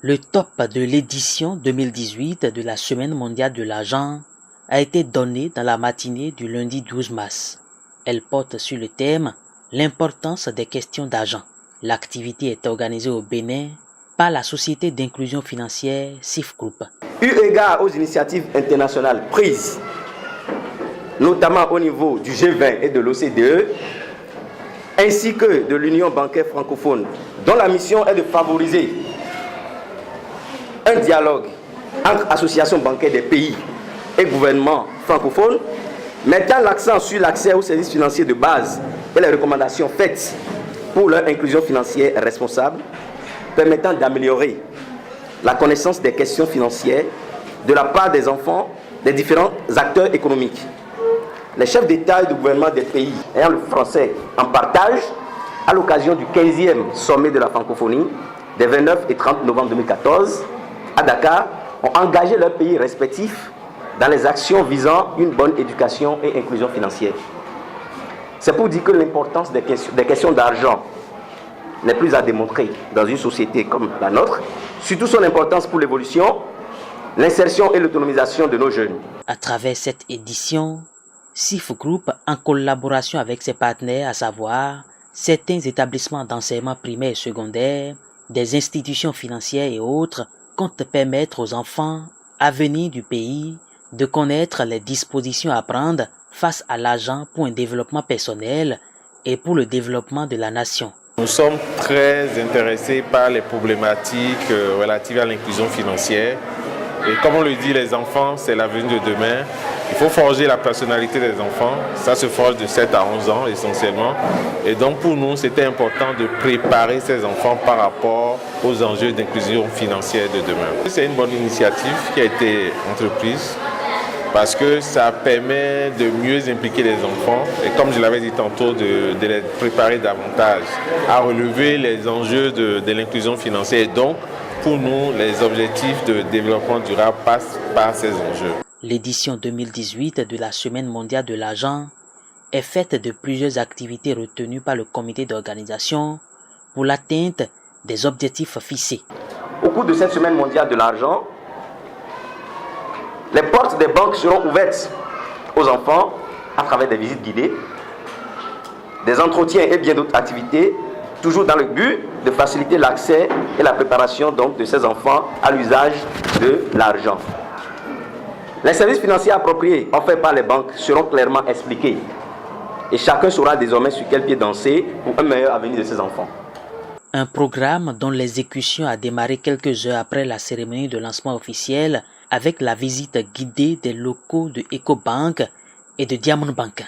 Le top de l'édition 2018 de la Semaine mondiale de l'argent a été donné dans la matinée du lundi 12 mars. Elle porte sur le thème « L'importance des questions d'argent ». L'activité est organisée au Bénin par la Société d'inclusion financière SIF Group. Eu égard aux initiatives internationales prises, notamment au niveau du G20 et de l'OCDE, ainsi que de l'Union bancaire francophone, dont la mission est de favoriser un dialogue entre associations bancaires des pays et gouvernements francophones, mettant l'accent sur l'accès aux services financiers de base et les recommandations faites pour leur inclusion financière responsable, permettant d'améliorer la connaissance des questions financières de la part des enfants des différents acteurs économiques. Les chefs d'État et de gouvernement des pays ayant le français en partage, à l'occasion du 15e sommet de la francophonie, des 29 et 30 novembre 2014, à Dakar, ont engagé leurs pays respectifs dans les actions visant une bonne éducation et inclusion financière. C'est pour dire que l'importance des questions d'argent n'est plus à démontrer dans une société comme la nôtre, surtout son importance pour l'évolution, l'insertion et l'autonomisation de nos jeunes. À travers cette édition, SIF Group, en collaboration avec ses partenaires, à savoir certains établissements d'enseignement primaire et secondaire, des institutions financières et autres, compte permettre aux enfants à venir du pays de connaître les dispositions à prendre face à l'argent pour un développement personnel et pour le développement de la nation. Nous sommes très intéressés par les problématiques relatives à l'inclusion financière. Et comme on le dit, les enfants, c'est l'avenir de demain. Il faut forger la personnalité des enfants. Ça se forge de 7 à 11 ans essentiellement. Et donc pour nous, c'était important de préparer ces enfants par rapport aux enjeux d'inclusion financière de demain. C'est une bonne initiative qui a été entreprise parce que ça permet de mieux impliquer les enfants et comme je l'avais dit tantôt, de les préparer davantage à relever les enjeux de l'inclusion financière. Et donc, pour nous, les objectifs de développement durable passent par ces enjeux. L'édition 2018 de la Semaine mondiale de l'argent est faite de plusieurs activités retenues par le comité d'organisation pour l'atteinte des objectifs fixés. Au cours de cette Semaine mondiale de l'argent, les portes des banques seront ouvertes aux enfants à travers des visites guidées, des entretiens et bien d'autres activités, toujours dans le but de faciliter l'accès et la préparation donc, de ces enfants à l'usage de l'argent. Les services financiers appropriés offerts par les banques seront clairement expliqués et chacun saura désormais sur quel pied danser pour un meilleur avenir de ses enfants. Un programme dont l'exécution a démarré quelques heures après la cérémonie de lancement officiel avec la visite guidée des locaux de Ecobank et de Diamond Bank.